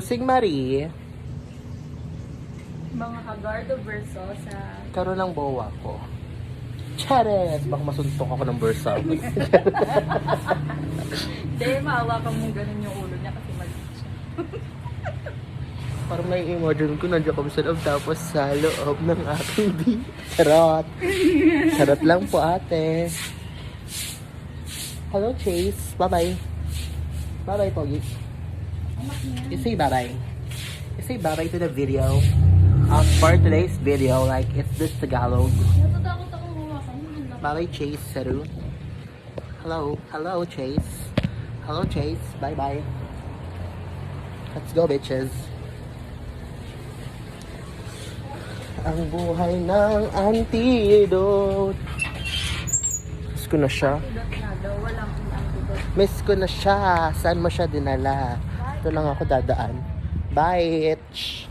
Pusing Marie. Mga Hagardo Versosa. Karoon ng bowa ko. Charet! Baka masuntok ako ng bursa. Hindi, maawakan mong ganun yung ulo niya kasi maliit siya. Parang nai-imagine ko nandiyan kami sa loob tapos sa loob ng aking di. Charot! Charot lang po ate. Hello Chase. Bye-bye. Bye-bye Pogi. You say bye-bye. You say bye-bye to the video. For today's video, like, it's this Tagalog. Natatakot ako hawakan. Bye-bye, Chase, Saru. Hello. Hello, Chase. Hello, Chase. Bye-bye. Let's go, bitches. Ang buhay ng antidote. Miss ko na siya. Walang antidote. Miss ko na siya. Saan mo siya dinala? Ito lang ako dadaan. Bye, bitch.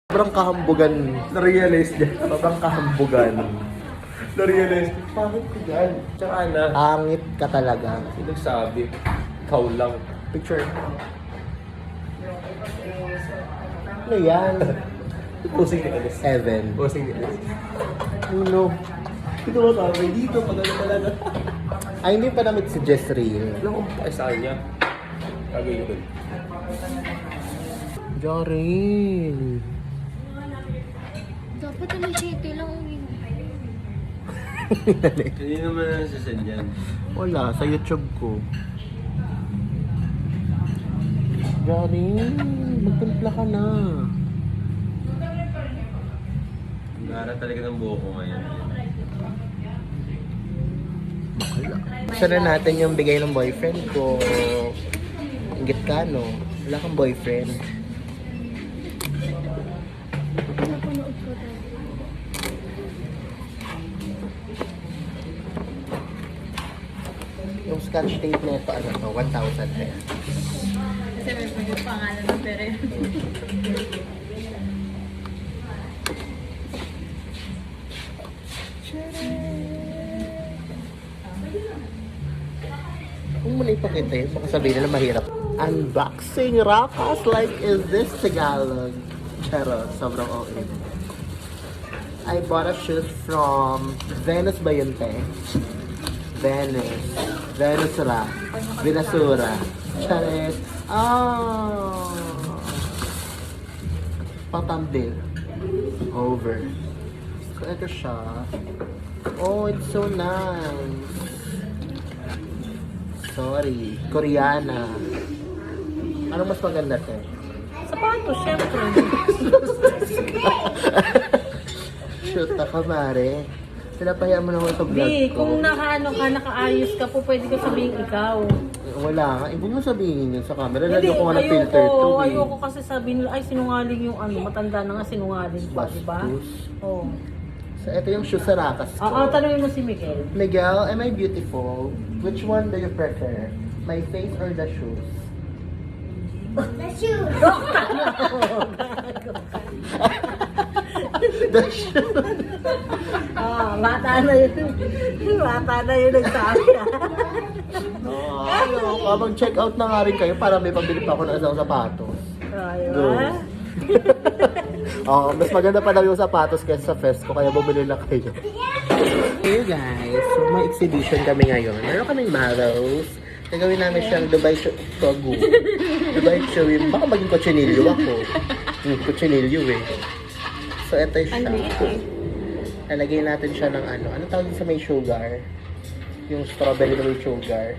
Sobrang kahambugan. Na-realize niya. Sobrang kahambugan. Na-realize niya. Bakit ko yan? Tsaka na. Angit ka talaga. Sino nagsabi? Ikaw lang. Picture. Ano yan? Posing ni Alice. Heaven. Posing ni Alice. Ano? Ito ba sabi? Dito, pag ano talaga. Ay, hindi pa namit si Jessree. Alam ko pa sa kanya. Gagawin ko. Jorin. Dapat alas 7 lang uwi. Hindi naman na sasadyan. Wala, sa YouTube ko. Jorin, magtimpla ka na. Nara talaga ng buho ko ngayon. Gusto na natin yung bigay ng boyfriend ko. Inggit ka, no? Wala kang boyfriend. Napanood ko tayo. Yung scotch tape na ito, ano to? 1,000 pesos. Kasi may yung pangalan ng pera yun. Kung mo na ipakita yun, baka sabihin nila mahirap. Unboxing rapas like is this Tagalog? Charot, sobrang okay. I bought a shoes from Venus ba yun, te? Venus. Venusura. Venusura. Charet. Oh! Pang-thumbnail. Over. So, ito siya. Oh, it's so nice. Sorry. Koreana. Ano mas maganda, te? Sapatos, syempre. Shoot ako, mare. Pinapahiya mo naman sa vlog Di, ko. kung nakaayos ka po, pwede ko sabihin ikaw. Wala nga. Ibig mo sabihin yun sa camera. Hindi, Lagyan ko nga ng filter to. ayoko kasi sabihin nila, ay sinungaling yung ano, matanda na nga sinungaling pa, di ba? Bastos. Oo. So, ito yung shoes sa rakas ko. Oo, tanongin mo si Miguel. Miguel, am I beautiful? Which one do you prefer? My face or the shoes? The shoes. Bata na yun. Bata na yun nagsabi. Oh, mag-check out na nga rin kayo para may pabili pa ako ng isang sapatos. Go. Oh, mas maganda pa daw yung sapatos kaysa sa fest ko, kaya bumili na kayo. Hey guys, so may exhibition kami ngayon. Meron kaming Maros. Nagawin namin siyang Dubai Togu. Dubai Showing. Baka maging kutsinilyo ako. Kutsinilyo eh. So, ito siya. Lalagay natin siya ng ano. Ano tawag sa may sugar? Yung strawberry na may sugar.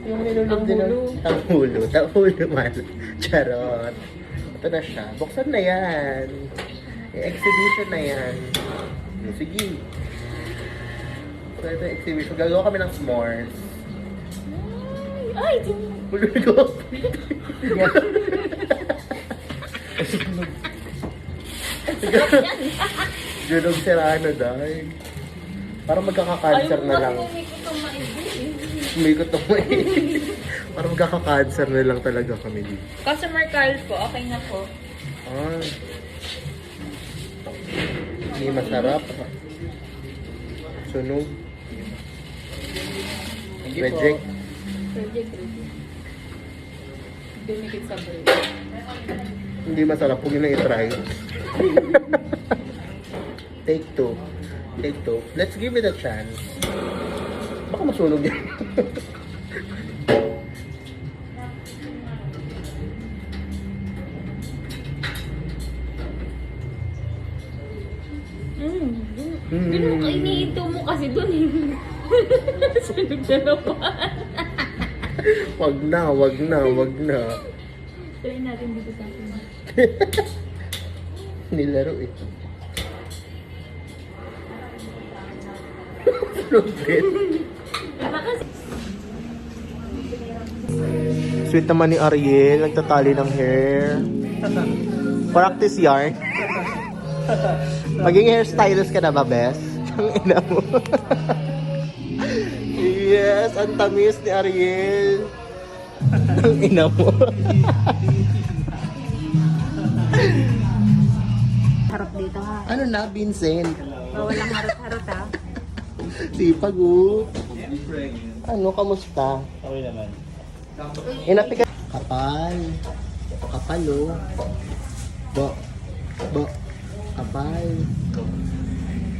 Yung nilulog din ng tanghulo. Tanghulo man. Charot. Ito na siya. Buksan na yan. Exhibition na yan. Sige. So, ito yung exhibition. Gagawa kami ng s'mores. Ay! Uloy ko. Ganun sira na dahil. Parang magkaka-cancer na lang. Umikot ang maigi. Umikot na Parang magkaka-cancer na lang talaga kami dito. Customer call po, okay na po. Ah. Hindi masarap. Sunog. Reject. Project. Dumikit sa bread. Hindi masarap. Huwag yun na i-try. Take two. Take two. Let's give it a chance. Baka masunog yan. Ganun ka, iniito mo kasi dun eh. Sunog na naman. Wag na, wag na, wag na. Try natin dito sa akin. Nilaro eh. Sunog din. Diba kasi? Sweet naman ni Ariel, nagtatali ng hair. Practice yarn. Maging hairstylist ka na ba, Bes? Ang ina mo. Yes, ang tamis ni Ariel. Ang ina mo. Harap dito ha. Ano na, Vincent? Walang harap-harap ha. Sipag Ano, kamusta? Okay naman. Inapi ka. Kapal. Kapal Bo. Bo. Kapal.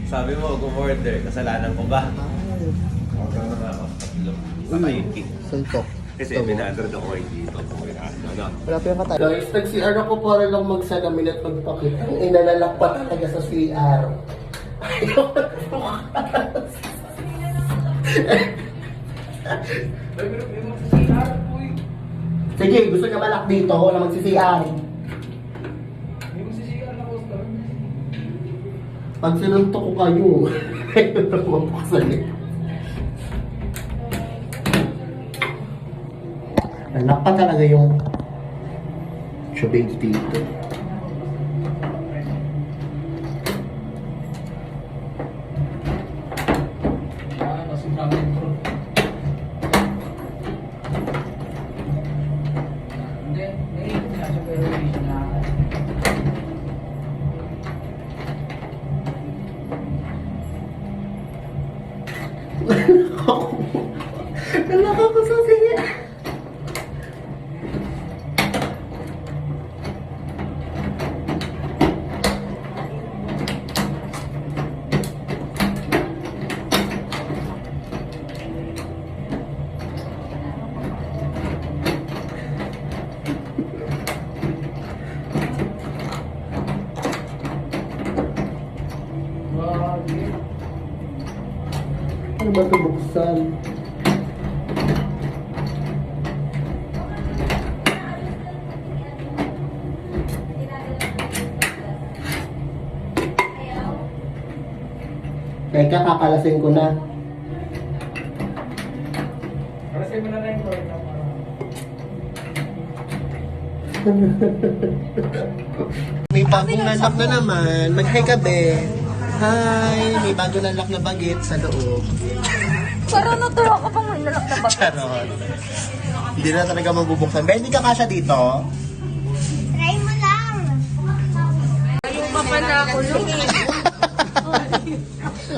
Sabi mo, mag-order. Kasalanan ko ba? Kapal. Order na nga ako. Baka yung cake. Suntok. Kasi Ito mo. binadrod ako dito. Ano? Wala pa yung katay. Guys, nag-CR ako para lang magsalamin at magpakit. Ang inalalak pa talaga sa CR. Ayaw Sige, gusto niya malak dito na magsi-CR. Pag sinuntok ko kayo, ayaw na mapaksan eh. Anak pa talaga yung tubig dito. Nalaka ko sa siya. Ano ba ito buksan? Teka, kakalasin ko na. Kalasin mo na lang yung May bagong nanlak na naman. Mag-hi ka, be. Hi! May bagong nanlak na bagit sa loob. Parang natuwa ka pang may lalak na bakit. Charot. Hindi na talaga mabubuksan. Be, hindi ka kasya dito? Try mo lang. Ayaw pa pala ako nung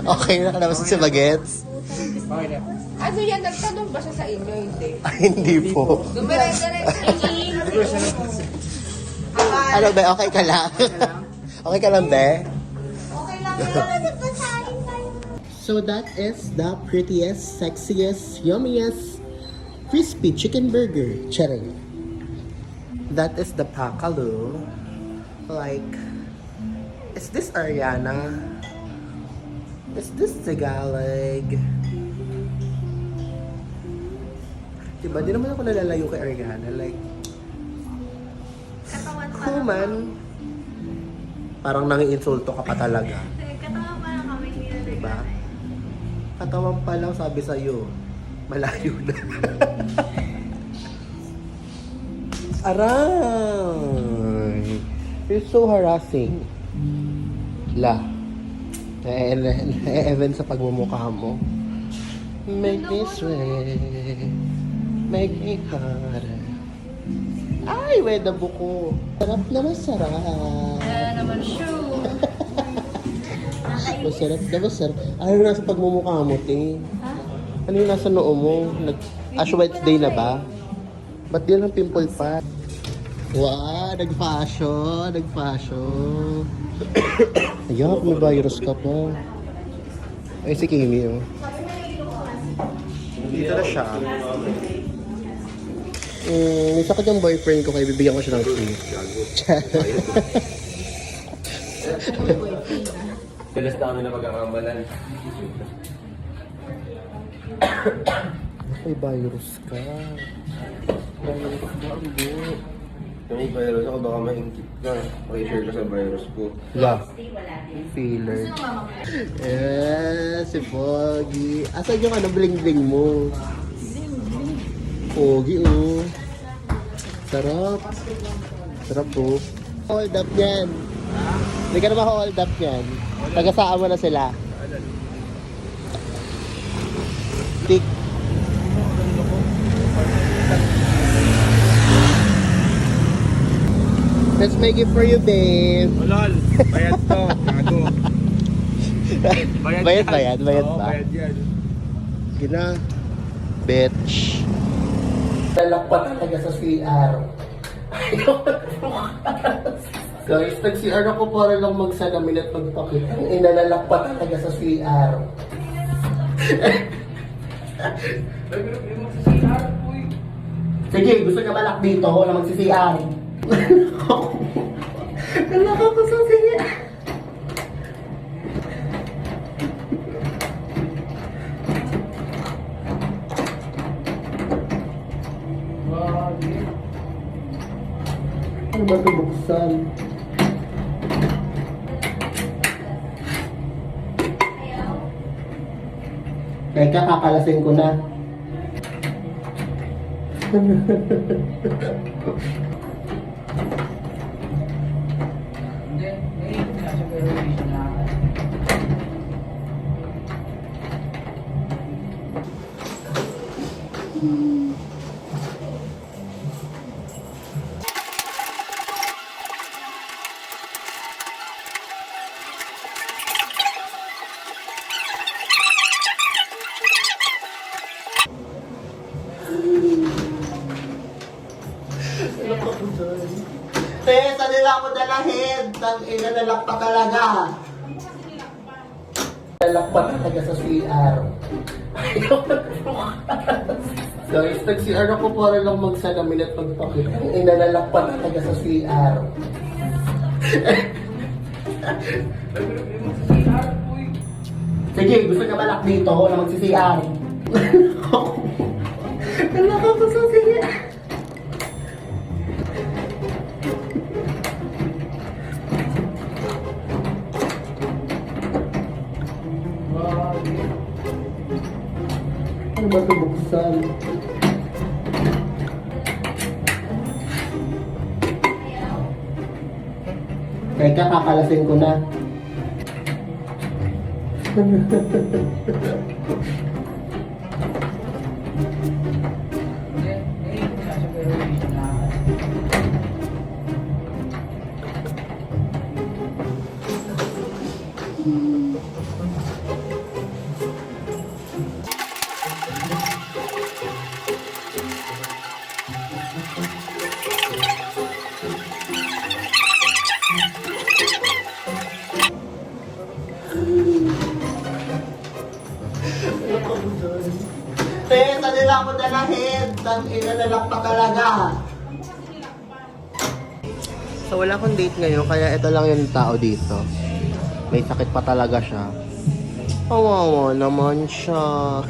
Okay na kalabas si Bagets? Ano yan? Nagtanong ba siya sa inyo? Hindi. Ay, hindi po. Dumiretso. Ano, be? Okay ka lang? Okay ka lang, be? Okay lang. So that is the prettiest, sexiest, yummiest crispy chicken burger. Charing. That is the Pakalu. Like, is this Ariana? Is this Tagalog? Diba, di naman ako nalalayo kay Ariana. Like, human. Parang nangiinsulto ka pa talaga. Katawan pa lang kami nila. Diba? Katawan pa lang sabi sa'yo. Malayo na. Aray! You're so harassing. La. Even sa pagmumukha mo. Make this way. Make me harder. Ay, weda buko. Sarap na masarap. Wala naman shoe. Masarap na masarap. Ano yung nasa pagmumukha mo, te? Ha? Ano yung nasa noo mo? Ash Wednesday na ba? Ba't di lang pimple pa? Wow, nag-fashion. Ayak, may virus ka pa. Ay, si Kimi, oh. Dito na siya. May sakit yung boyfriend ko, kaya bibigyan ko siya ng tea. Dalas na kami na magkakamalan. May virus ka. Virus ka, ambo. Yung virus ako, baka maingkit ka. Pakishare ka sa virus ko. Yeah. Feeler. Si Pogi. Asan yung bling-bling mo? Pogi, oh. Sarap. Sarap, oh. Hold up yan. Hindi ka naman hold up yan. Tagasaan mo na sila. Tik. Let's make it for you, babe. Lol, bayad to. Gago. Bayad Oo, ba? bayad yan. Gina. Bitch. Talak pa talaga sa CR. Guys, nag-CR ako para lang magsalamin at magpakit. Ang inalalak pa talaga sa CR. Sige, gusto ka balak dito na magsi-CR. Nalaka ko sa CR. Ano ba ito buksan? Teka, kakalasin ko na. Saan nila ako dalahin? Tang ina, nalak pa talaga. Nalak pa talaga sa CR. Guys, nag-CR ako para lang magsalamin at magpakit. Ang ina, nalak pa talaga sa CR. Sige, gusto ka balak dito na magsi-CR. Nalak ako sa CR. Ano ba ito buksan? Teka, kakalasin ko na. Saan nila ako dalahin? Tang ina, nalak pa talaga. So wala akong date ngayon, kaya ito lang yung tao dito. May sakit pa talaga siya. Kawawa naman siya.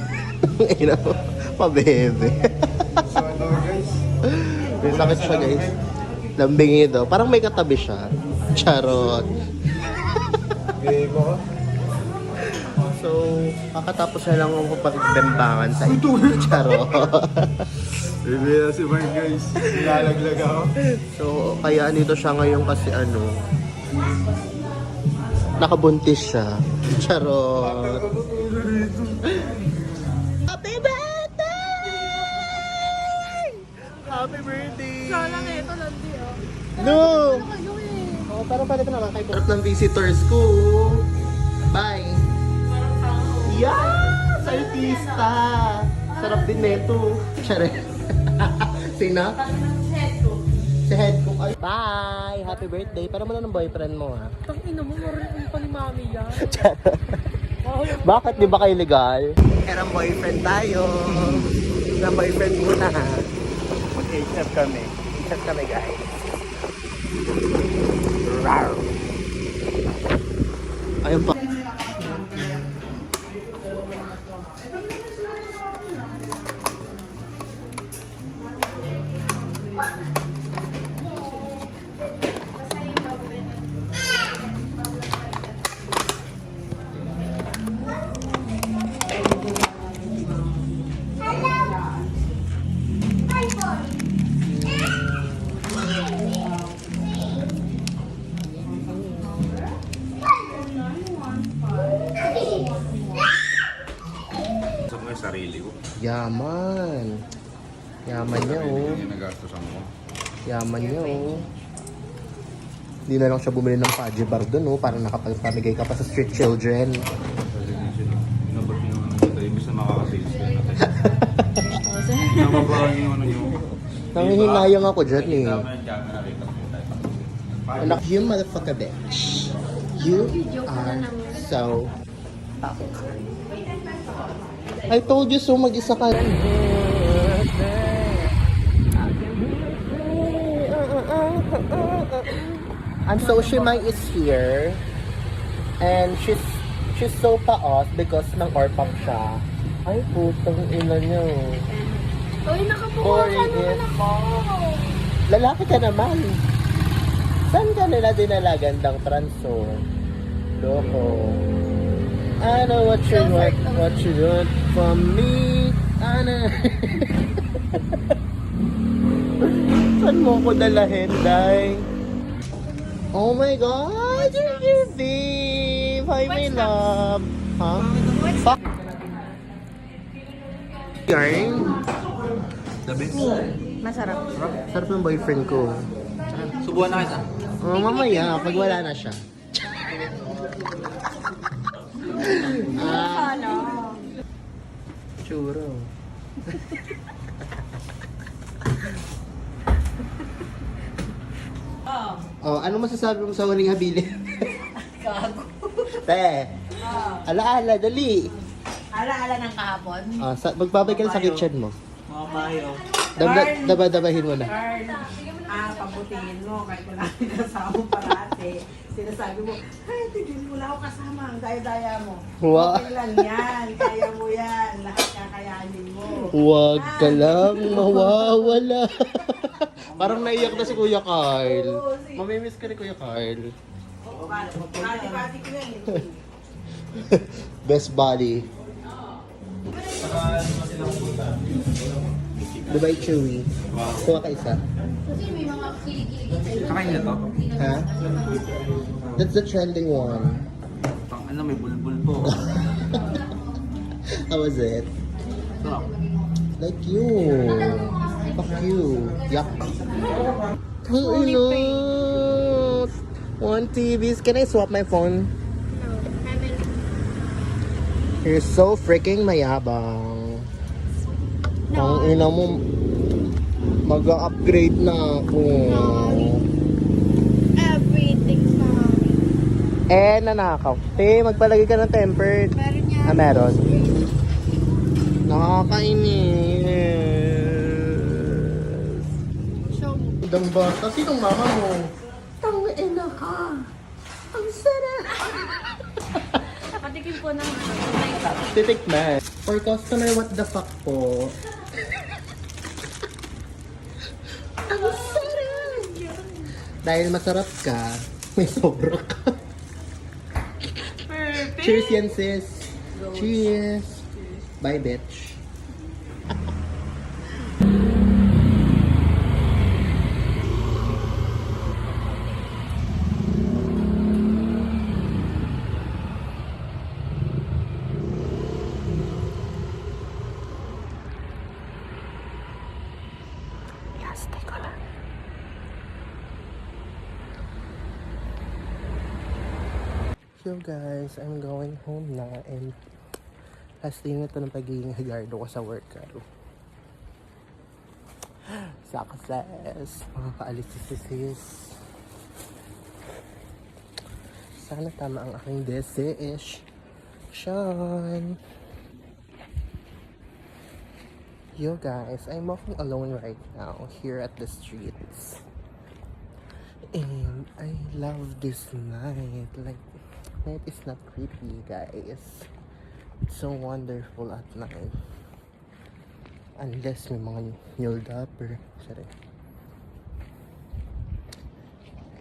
Ina mo, pabebe. So, ano guys? May sakit siya, guys. Lambingido. Parang may katabi siya. Charot. Gay mo ka? So, kakatapos na lang ako pagbembangan sa ito. Charo. Bibila si Mark guys. Nilalaglag ako. So, kaya nito siya ngayon kasi nakabuntis siya. Charot. Happy birthday! Happy birthday! Sana nga ito, Landi, oh. No! Ano eh? Oh, pero pwede pa naman kay Sarap ng visitors ko. Bye! Yeah! Artista! Sarap din neto. Charet. Sina? Si head cook. Ay. Bye! Happy birthday. Para mo na ng boyfriend mo, ha? Tangina mo, maroon pa ni Mami yan. Bakit? Di ba kayo legal? Erang boyfriend tayo. Erang boyfriend muna, ha? Mag-HF kami. HF kami, guys. Rawr. Ayun pa. Sa mga sarili ko. Yaman. Yaman niya, oh. Yung nagastosan ko. Yaman niya, oh. Hindi na lang siya bumili ng Paji Bar dun, oh. Parang nakapagpamigay ka pa sa street children. Kasi inabot yung ano dito. Ibig na makaka-sales ko natin. Nababahan yung ano yung... Nangihinayang ako dyan, eh. Tama yung camera nakita ko tayo. Anak, you motherfucker bitch. You are so... I told you so, mag-isa ka. And so Shimay is here. And she's so pa-off because ng orpang siya. Ay, putang ina niyo. Uy, nakapuha Boring ka naman is- ako. Lalaki ka naman. Saan ka nila dinala gandang transo? Loko. I know what you want from me. Ana. Saan mo ko dalahin, Day? Oh my God! You're babe! Hi, my love! Huh? Fuck! Yarn? The best. Masarap. Sarap ng boyfriend ko. Subuhan na kita. Oh, mamaya, pag wala na siya. Churro. Oh, ano masasabi mo sa huling habilin? Gago. Te, alaala, dali. Ala-ala ng kahapon. Magbabay ka na sa kitchen mo. Mga bayo. Daba-dabahin mo na. Carl, pabutihin mo kahit wala kang kasama parati. Sinasabi mo, ay, tigil mo lang ako kasama. Ang daya-daya mo. Wa- Okay lang yan. Kaya mo yan. Lahat kakayanin mo. Huwag ka lang mawawala. Parang naiyak na si Kuya Carl. Mamimiss ka ni Kuya Carl. Pati-pati ko yan. Best body. Dubai Chewy. Kuha ka isa. Kakain na to. Ha? That's the trending one. Pang ano, may bulbul po. How was it? Sarap. Like you. Fuck you. Yuck. Oh, no. One TVs. Can I swap my phone? You're so freaking mayabang. Ang ina mo, mag-upgrade na ako. Everything's fine. Nanakaw. Magpalagay ka ng tempered. Meron niya. Meron. Nakakainis. Show mo. Idang bata. Sinong mama mo? Tangina ka. Ang sarap. Patikin po ng Titikman. For customer, what the fuck po? Ang sarap! Dahil masarap ka, may sobra ka. perfect. Cheers yan, sis. Cheers! Bye, bitch. Yes, teka lang. So guys, I'm going home na and last day na ito ng pagiging higardo ko sa work. Success! Makakaalis si sis. Sana tama ang aking decision. Yo guys, I'm walking alone right now here at the streets. And I love this night. Like, night is not creepy, guys. It's so wonderful at night. Unless may mga mule dapper. Sorry.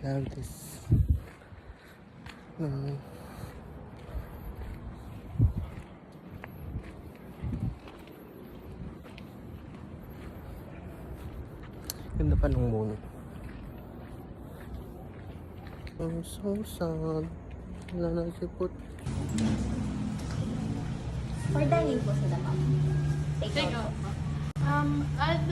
Love this. Ganda pa ng moon. I'm so sad. Wala na sipot. For dining po sila, ma'am. Take out. Add